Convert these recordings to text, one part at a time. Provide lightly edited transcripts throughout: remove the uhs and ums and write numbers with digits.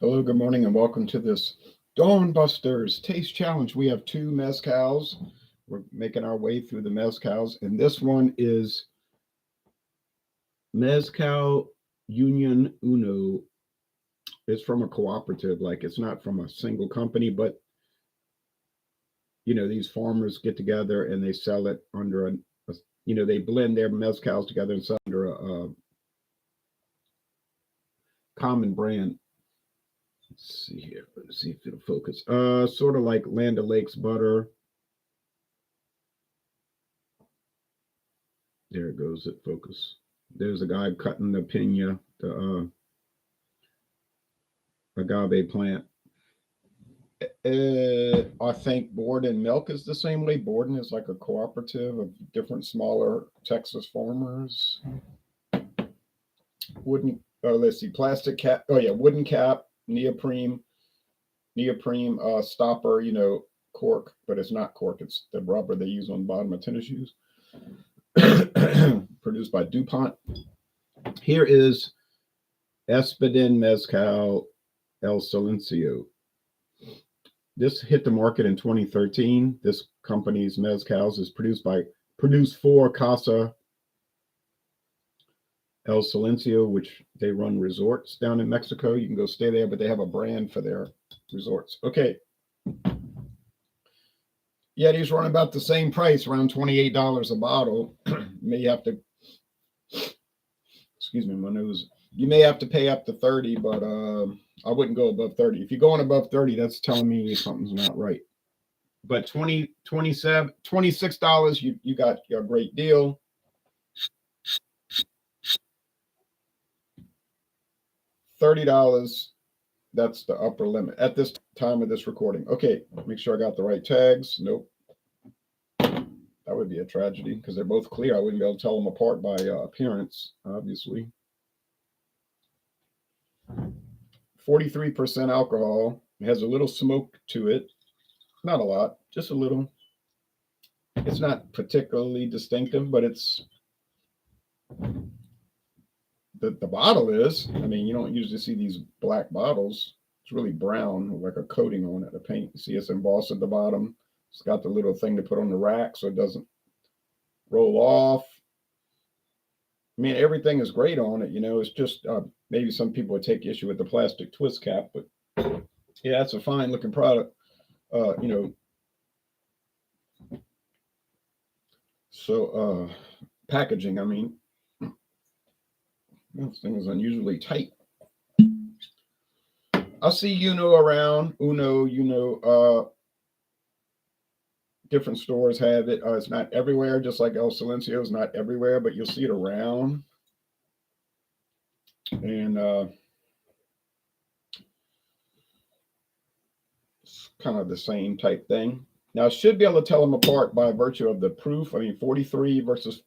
Hello, good morning, and welcome to this Dawn Busters Taste Challenge. We have two mezcals. We're making our way through the mezcals, and this one is Mezcal Union UNO. It's from a cooperative, like it's not from a single company, but these farmers get together and they sell it under they blend their mezcals together and sell under a common brand. Let's see here. Let's see if it'll focus. Sort of like Land O'Lakes butter. There it goes. It focus. There's a guy cutting the piña, the agave plant. I think Borden Milk is the same way. Borden is like a cooperative of different smaller Texas farmers. Wooden. Let's see. Plastic cap. Oh yeah, wooden cap, neoprene stopper. Cork, but it's not cork. It's the rubber they use on the bottom of tennis shoes. Produced by DuPont. Here is Espadín Mezcal El Silencio. This hit the market in 2013. This company's mezcals is produced for Casa El Silencio, which they run resorts down in Mexico. You can go stay there, but they have a brand for their resorts. Okay. Yeah, these run about the same price, around $28 a bottle. May have to, excuse me, my nose. You may have to pay up to 30, but I wouldn't go above 30. If you're going above 30, that's telling me something's not right. But $26, you got a great deal. $30, that's the upper limit at this time of this recording. Okay, make sure I got the right tags. Nope. That would be a tragedy because they're both clear. I wouldn't be able to tell them apart by appearance, obviously. 43% alcohol. It has a little smoke to it. Not a lot, just a little. It's not particularly distinctive, but it's the bottle is. I mean, you don't usually see these black bottles. It's really brown, with like a coating on it, a paint. You see it's embossed at the bottom. It's got the little thing to put on the rack so it doesn't roll off. I mean, everything is great on it. It's just maybe some people would take issue with the plastic twist cap, but yeah, it's a fine looking product. So packaging, I mean, this thing is unusually tight. I see Uno around. Different stores have it. It's not everywhere, just like El Silencio is not everywhere, but you'll see it around. And it's kind of the same type thing. Now, I should be able to tell them apart by virtue of the proof. I mean, 43 versus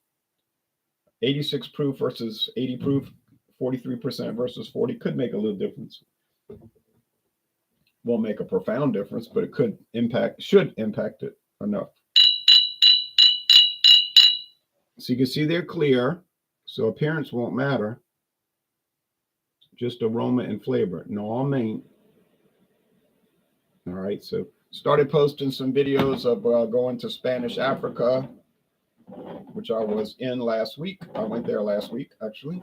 86 proof versus 80 proof, 43% versus 40 could make a little difference. Won't make a profound difference, but it should impact it enough. So you can see they're clear, so appearance won't matter. Just aroma and flavor. No main. All right, so started posting some videos of going to Spanish Africa, which I was in last week. I went there last week, actually.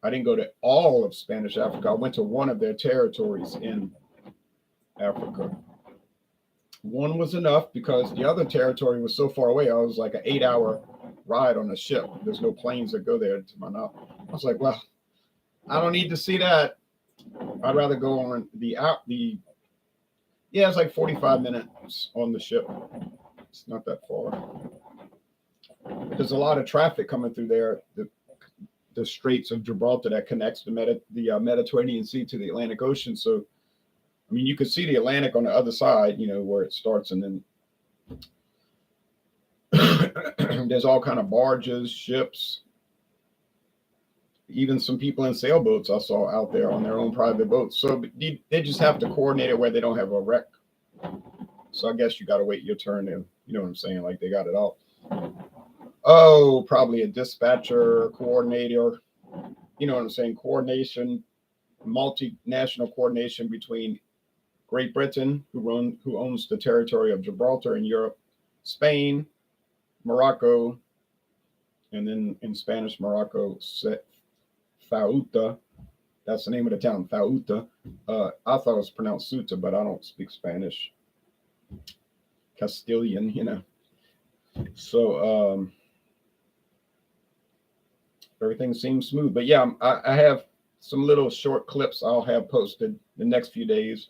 I didn't go to all of Spanish Africa. I went to one of their territories in Africa. One was enough because the other territory was so far away. I was like an 8-hour ride on a ship. There's no planes that go there to my knowledge. I was like, well, I don't need to see that. I'd rather go on it's like 45 minutes on the ship. It's not that far. There's a lot of traffic coming through there. The Straits of Gibraltar that connects the Mediterranean Sea to the Atlantic Ocean. So, I mean, you could see the Atlantic on the other side, where it starts, and then there's all kind of barges, ships, even some people in sailboats I saw out there on their own private boats. So they just have to coordinate it where they don't have a wreck. So I guess you got to wait your turn, and you know what I'm saying? Like they got it all. Oh, probably a dispatcher, coordinator. you know what I'm saying, coordination, multinational coordination between Great Britain, who owns the territory of Gibraltar in Europe, Spain, Morocco, and then in Spanish, Morocco, Ceuta. That's the name of the town, Ceuta. I thought it was pronounced Ceuta, but I don't speak Spanish. Castilian, you know. So everything seems smooth. But yeah, I have some little short clips I'll have posted the next few days.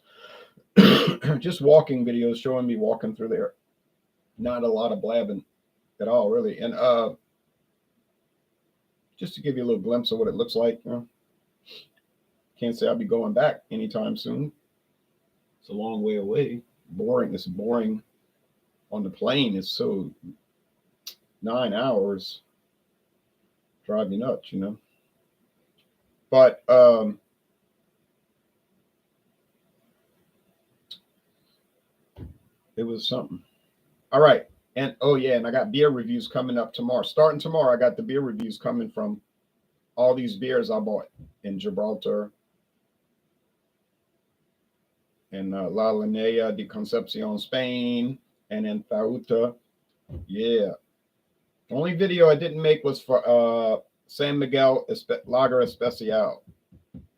Just walking videos showing me walking through there. Not a lot of blabbing at all, really. And just to give you a little glimpse of what it looks like. You know, can't say I'll be going back anytime soon. It's a long way away. Boring. It's boring on the plane. It's so 9 hours. Drive you nuts, you know. But it was something. All right. And oh yeah, and I got beer reviews coming up tomorrow. Starting tomorrow, I got the beer reviews coming from all these beers I bought in Gibraltar and La Linea de Concepcion, Spain, and in Ceuta. Yeah. The only video I didn't make was for San Miguel Lager Especial,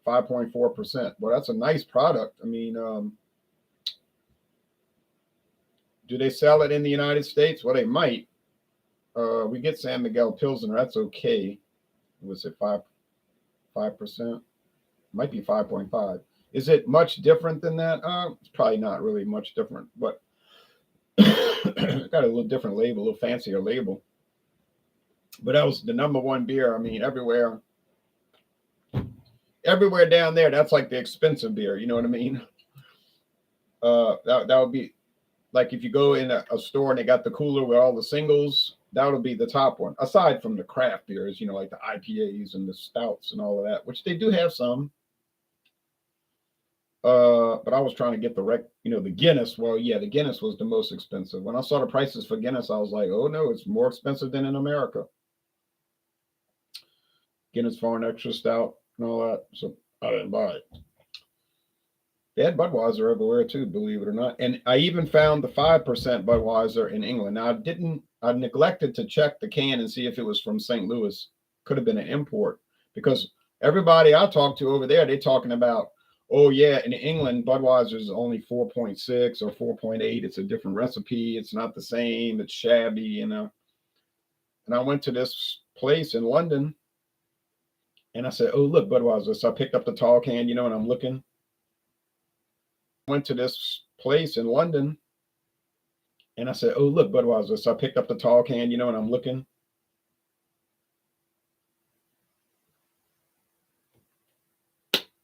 5.4%. Well, that's a nice product. I mean, do they sell it in the United States? Well, they might. We get San Miguel Pilsner. That's okay. Was it 5%? Might be 5.5. Is it much different than that? It's probably not really much different, but got a little different label, a little fancier label. But that was the number one beer. I mean, everywhere down there, that's like the expensive beer. You know what I mean? That would be like if you go in a store and they got the cooler with all the singles, that would be the top one. Aside from the craft beers, you know, like the IPAs and the stouts and all of that, which they do have some. But I was trying to get the Guinness. Well, yeah, the Guinness was the most expensive. When I saw the prices for Guinness, I was like, oh no, it's more expensive than in America. Guinness Foreign Extra Stout and all that. So I didn't buy it. They had Budweiser everywhere too, believe it or not. And I even found the 5% Budweiser in England. Now I neglected to check the can and see if it was from St. Louis. Could have been an import because everybody I talked to over there, they're talking about, oh yeah, in England, Budweiser is only 4.6 or 4.8. It's a different recipe. It's not the same. It's shabby, you know. And I went to this place in London and I said, oh, look, Budweiser. So I picked up the tall can, you know, and I'm looking. Went to this place in London and I said, oh, look, Budweiser. So I picked up the tall can, you know, and I'm looking.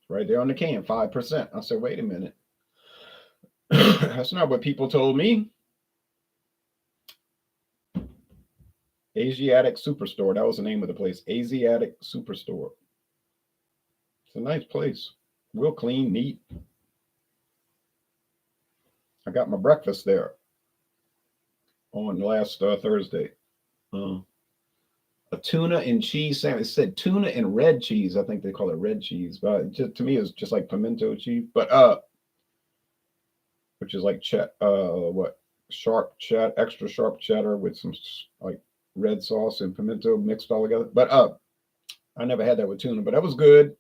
Right there on the can, 5%. I said, wait a minute. That's not what people told me. Asiatic Superstore. That was the name of the place. Asiatic Superstore. It's a nice place. Real clean, neat. I got my breakfast there on last Thursday. A tuna and cheese sandwich. It said tuna and red cheese. I think they call it red cheese, but to me, it's just like pimento cheese. But which is like sharp cheddar, extra sharp cheddar with some like red sauce and pimento mixed all together. But I never had that with tuna, but that was good.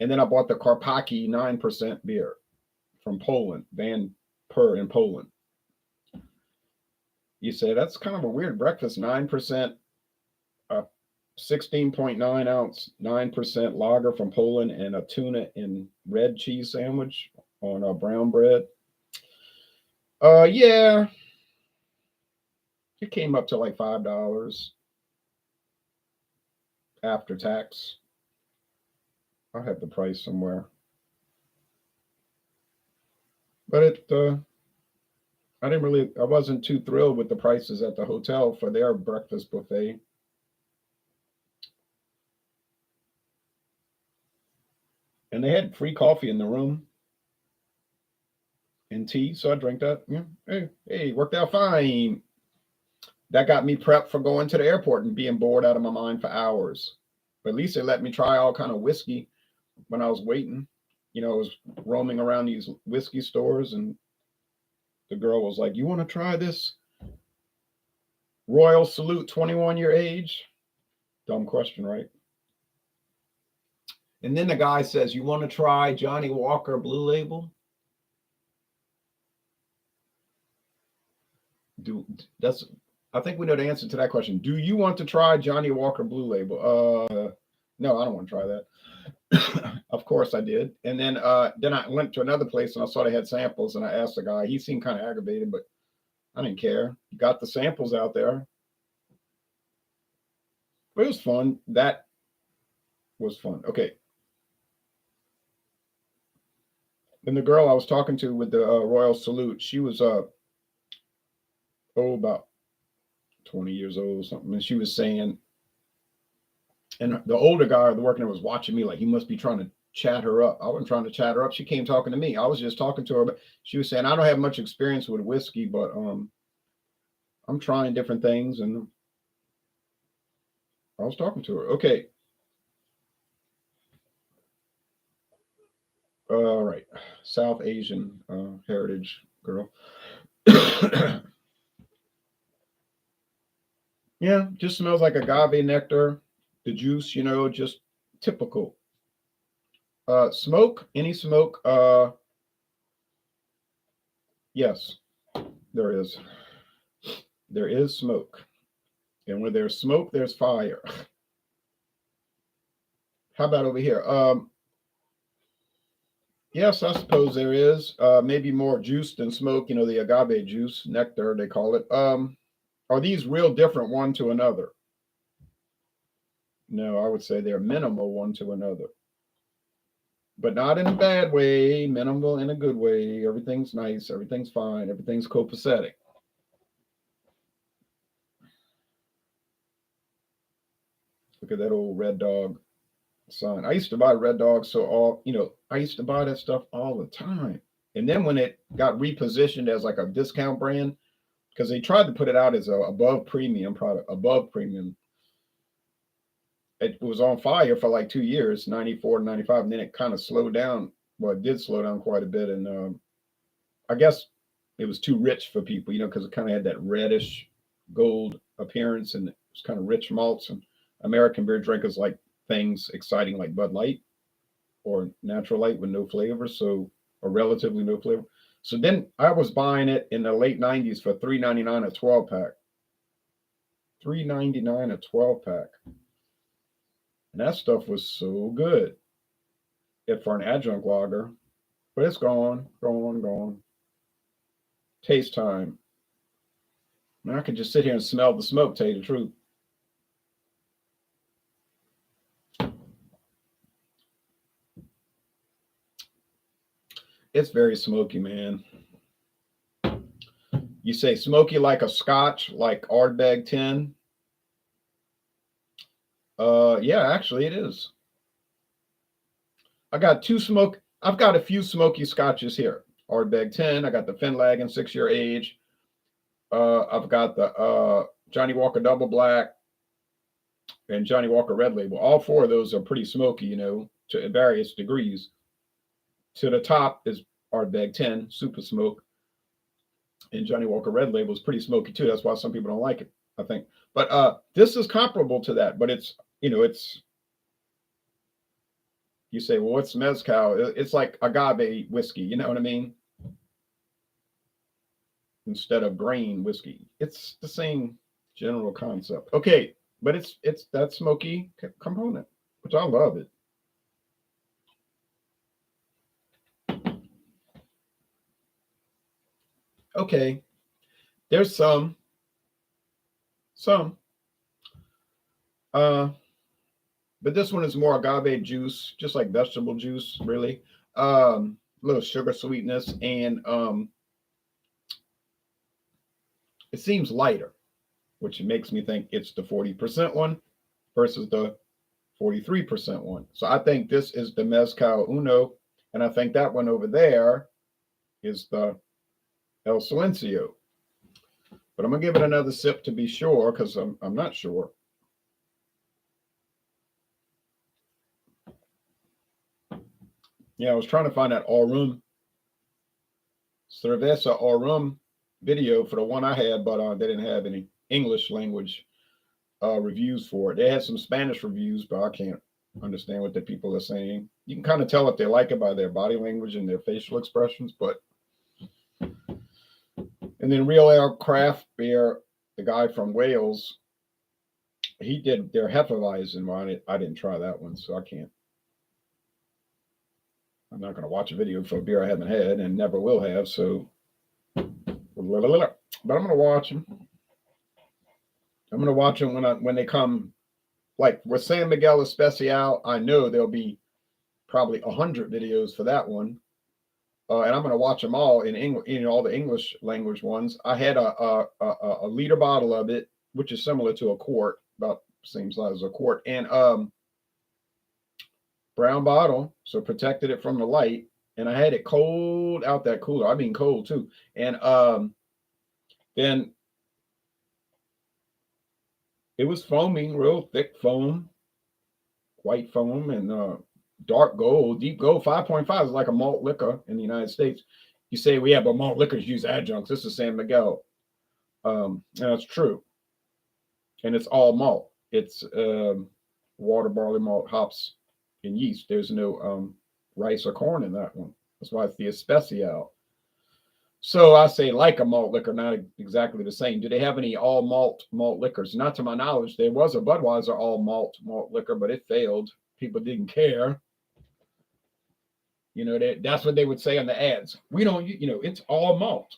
And then I bought the Karpacki 9% beer from Poland, Van Per in Poland. You say that's kind of a weird breakfast, 9%, 16.9 ounce, 9% lager from Poland, and a tuna and red cheese sandwich on brown bread. Yeah, it came up to like $5 after tax. I have the price somewhere, but I wasn't too thrilled with the prices at the hotel for their breakfast buffet. And they had free coffee in the room and tea, so I drank that. Yeah, hey, worked out fine. That got me prepped for going to the airport and being bored out of my mind for hours. But at least they let me try all kind of whiskey when I was waiting. I was roaming around these whiskey stores, and the girl was like, "You want to try this Royal Salute 21-year age?" Dumb question, right? And then the guy says, "You want to try Johnny Walker Blue Label?" That's I think we know the answer to that question. Do you want to try Johnny Walker Blue Label? No, I don't want to try that. Of course I did. And then I went to another place and I saw they had samples, and I asked the guy. He seemed kind of aggravated, but I didn't care. Got the samples out there. But it was fun. That was fun. Okay. And the girl I was talking to with the Royal Salute, she was about 20 years old or something, and she was saying, and the older guy working there was watching me like he must be trying to chat her up. I wasn't trying to chat her up. She came talking to me. I was just talking to her, but she was saying, "I don't have much experience with whiskey, but I'm trying different things," and I was talking to her. Okay. All right. South Asian heritage girl. Yeah, just smells like agave nectar. The juice, just typical. Smoke, any smoke? Yes, there is. There is smoke. And where there's smoke, there's fire. How about over here? Yes, I suppose there is. Maybe more juice than smoke, the agave juice, nectar, they call it. Are these real different one to another? No, I would say they're minimal one to another. But not in a bad way, minimal in a good way. Everything's nice, everything's fine, everything's copacetic. Look at that old Red Dog sign. I used to buy Red Dog, I used to buy that stuff all the time. And then when it got repositioned as like a discount brand, because they tried to put it out as a above premium product, above premium. It was on fire for like 2 years, 94 to 95, and then it kind of slowed down. Well, it did slow down quite a bit. And I guess it was too rich for people, because it kind of had that reddish gold appearance, and it was kind of rich malts. And American beer drinkers like things exciting like Bud Light or Natural Light with no flavor, or relatively no flavor. So then I was buying it in the late 90s for $3.99 a 12 pack. $3.99 a 12 pack. And that stuff was so good for an adjunct lager. But it's gone. Taste time. I could just sit here and smell the smoke, tell you the truth. It's very smoky, man. You say smoky like a scotch, like Ardbeg 10? Yeah, actually it is. I've got a few smoky scotches here. Ardbeg 10, I got the Finlagan 6-year age. I've got the Johnny Walker Double Black and Johnny Walker Red Label. All four of those are pretty smoky, to various degrees. To the top is Ardbeg 10, Super Smoke. And Johnny Walker Red Label is pretty smoky too. That's why some people don't like it, I think. But this is comparable to that, but it's, you say, well, what's mezcal? It's like agave whiskey, you know what I mean? Instead of grain whiskey. It's the same general concept. Okay, but it's that smoky component, which I love it. Okay, there's some, but this one is more agave juice, just like vegetable juice, really. A little sugar sweetness, and it seems lighter, which makes me think it's the 40% one versus the 43% one. So I think this is the Mezcal Uno, and I think that one over there is the El Silencio. But I'm gonna give it another sip to be sure, because I'm not sure. Yeah, I was trying to find that Aurum Cerveza Aurum video for the one I had, but they didn't have any English language reviews for it. They had some Spanish reviews, but I can't understand what the people are saying. You can kind of tell if they like it by their body language and their facial expressions. But and then Real Ale Craft Beer, the guy from Wales, he did their Hefeweizen wine. I didn't try that one, so I can't. I'm not going to watch a video for a beer I haven't had and never will have. So, but I'm going to watch them. I'm going to watch them when they come. Like with San Miguel Especial, I know there'll be probably 100 videos for that one, and I'm going to watch them all in English, all the English language ones. I had a liter bottle of it, which is similar to a quart, about the same size as a quart, and brown bottle, so protected it from the light. And I had it cold out that cooler. I mean cold too. And then it was foaming, real thick foam, white foam, and dark gold, deep gold. 5.5 is like a malt liquor in the United States. You say, well, yeah, but malt liquors use adjuncts. This is San Miguel. And that's true. And it's all malt. It's water, barley malt, hops, and yeast. There's no rice or corn in that one. That's why it's the Especial. So I say like a malt liquor, not exactly the same. Do they have any all malt liquors? Not to my knowledge. There was a Budweiser all malt liquor, but it failed. People didn't care. That's what they would say on the ads. We don't, it's all malt,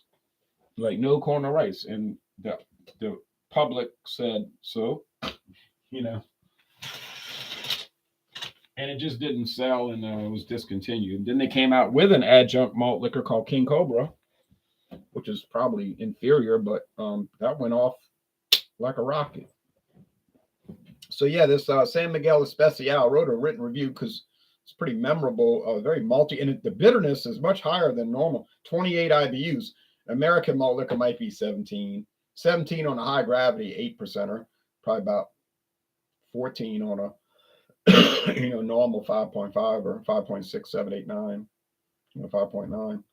like no corn or rice. And the public said so, and it just didn't sell, and it was discontinued. Then they came out with an adjunct malt liquor called King Cobra, which is probably inferior, but that went off like a rocket. So yeah, this San Miguel Especial, I wrote a written review because it's pretty memorable, very malty, and the bitterness is much higher than normal. 28 IBUs. American malt liquor might be 17 on a high gravity 8%er, probably about 14 on a normal 5.5 or 5.6, 7, 8, 9, 5.9.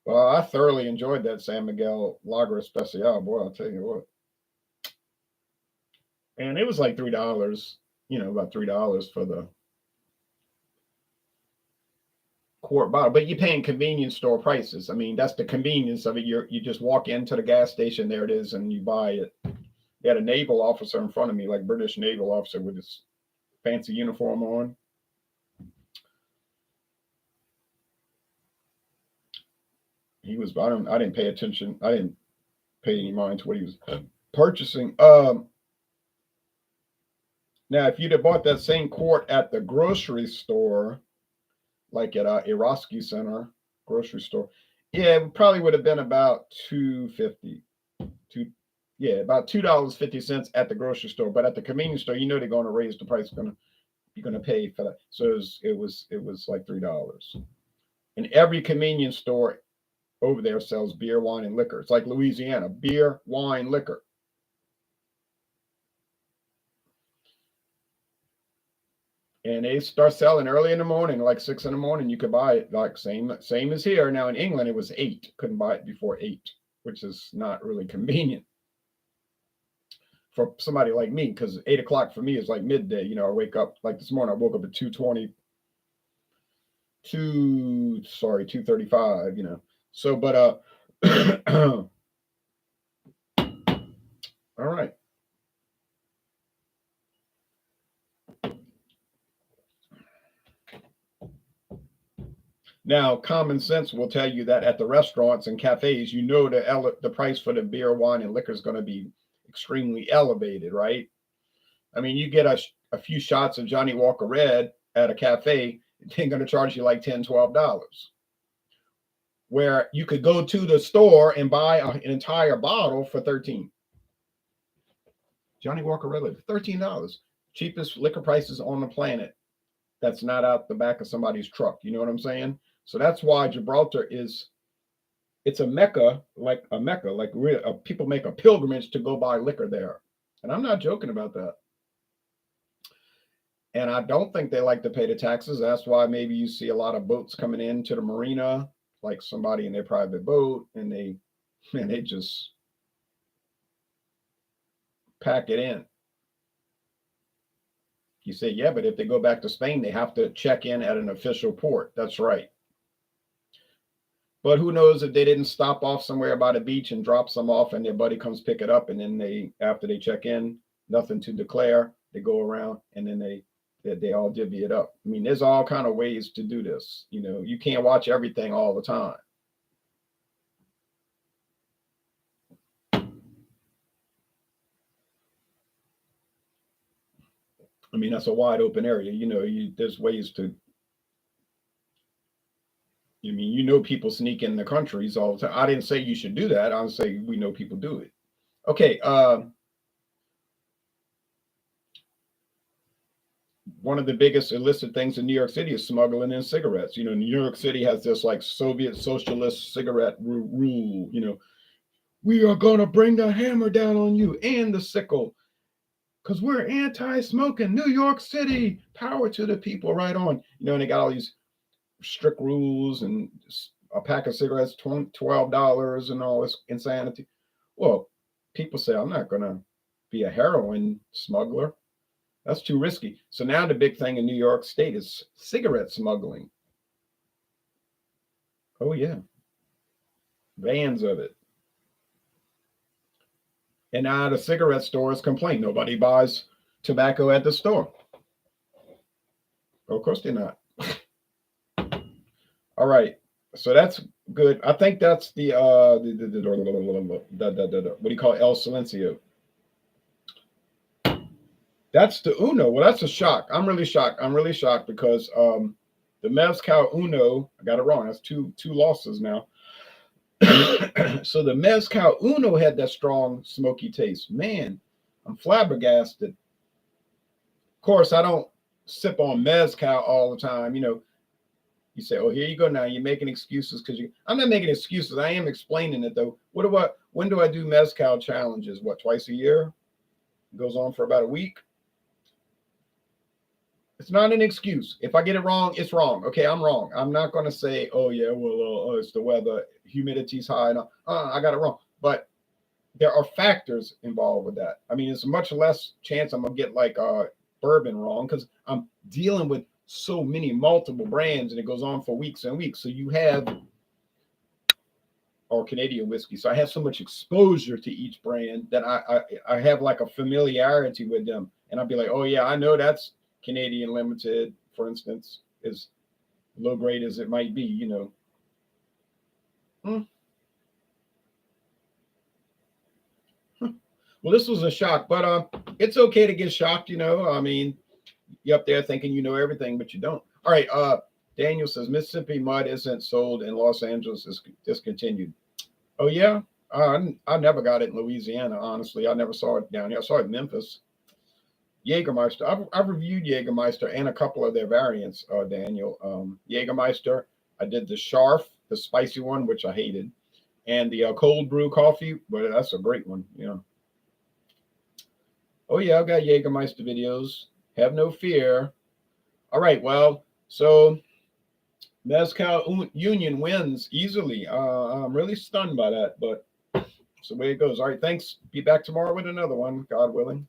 Well, I thoroughly enjoyed that San Miguel Lager Especial. Boy, I'll tell you what. And it was like $3, about $3 for the quart bottle. But you're paying convenience store prices. I mean, that's the convenience of it. You just walk into the gas station, there it is, and you buy it. They had a naval officer in front of me, like British naval officer with his fancy uniform on. He was, I didn't pay attention. I didn't pay any mind to what he was purchasing. Now, if you'd have bought that same quart at the grocery store, like at Eroski Center grocery store, yeah, it probably would have been about $2.50. About $2.50 at the grocery store. But at the convenience store, they're going to raise the price. You're going to pay for that. So it was like $3. And every convenience store over there sells beer, wine, and liquor. It's like Louisiana, beer, wine, liquor. And they start selling early in the morning, like 6 in the morning. You could buy it, like same as here. Now in England, it was 8. Couldn't buy it before 8, which is not really convenient for somebody like me, because 8 o'clock for me is like midday. I wake up, like this morning, I woke up at 2:35. So, but all right. Now, common sense will tell you that at the restaurants and cafes, the price for the beer, wine, and liquor is going to be extremely elevated, right? I mean, you get a few shots of Johnny Walker Red at a cafe, they're going to charge you like $10, $12. Where you could go to the store and buy an entire bottle for $13. Johnny Walker Red Label, $13. Cheapest liquor prices on the planet. That's not out the back of somebody's truck. You know what I'm saying? So that's why Gibraltar it's a mecca, like people make a pilgrimage to go buy liquor there. And I'm not joking about that. And I don't think they like to pay the taxes. That's why maybe you see a lot of boats coming into the marina, like somebody in their private boat, and they just pack it in. You say, yeah, but if they go back to Spain, they have to check in at an official port. That's right. But who knows if they didn't stop off somewhere by the beach and drop some off, and their buddy comes pick it up, and then after they check in, nothing to declare, they go around, and then they all divvy it up. I mean, there's all kind of ways to do this. You can't watch everything all the time. I mean, that's a wide open area. There's ways to. I mean, people sneak in the countries all the time. I didn't say you should do that. I'm saying we know people do it. Okay. One of the biggest illicit things in New York City is smuggling in cigarettes. New York City has this like Soviet socialist cigarette rule. We are going to bring the hammer down on you and the sickle because we're anti-smoking. New York City, power to the people, right on. And they got all these strict rules, and a pack of cigarettes, $12 and all this insanity. Well, people say, I'm not going to be a heroin smuggler. That's too risky. So now the big thing in New York State is cigarette smuggling. Oh, yeah. Vans of it. And now the cigarette stores complain. Nobody buys tobacco at the store. Of course they're not. All right. So that's good. I think that's the what do you call it? El Silencio. That's the Uno. Well, that's a shock. I'm really shocked. Because the Mezcal Uno, I got it wrong. That's two losses now. So the Mezcal Uno had that strong smoky taste. Man, I'm flabbergasted. Of course, I don't sip on Mezcal all the time. You say, oh, here you go now. You're making excuses because I'm not making excuses. I am explaining it though. When do I do Mezcal challenges? What, twice a year? It goes on for about a week. It's not an excuse. If I get it wrong, it's wrong. Okay, I'm wrong. I'm not going to say, oh, yeah, well, it's the weather, humidity's high. And, I got it wrong. But there are factors involved with that. I mean, it's much less chance I'm going to get like bourbon wrong because I'm dealing with so many multiple brands and it goes on for weeks and weeks. So you have, or Canadian whiskey. So I have so much exposure to each brand that I have like a familiarity with them. And I'll be like, oh, yeah, I know that's Canadian Limited, for instance, as low grade as it might be, Well, this was a shock, but it's okay to get shocked, I mean, you're up there thinking you know everything, but you don't. All right, Daniel says Mississippi mud isn't sold in Los Angeles, is discontinued. Oh, yeah? I never got it in Louisiana, honestly. I never saw it down here. I saw it in Memphis. Jägermeister. I've reviewed Jägermeister and a couple of their variants, Daniel. Jägermeister, I did the Scharf, the spicy one, which I hated, and the cold brew coffee, but that's a great one. Oh, yeah, I've got Jägermeister videos. Have no fear. All right, well, so Mezcal Union wins easily. I'm really stunned by that, but it's the way it goes. All right, thanks. Be back tomorrow with another one, God willing.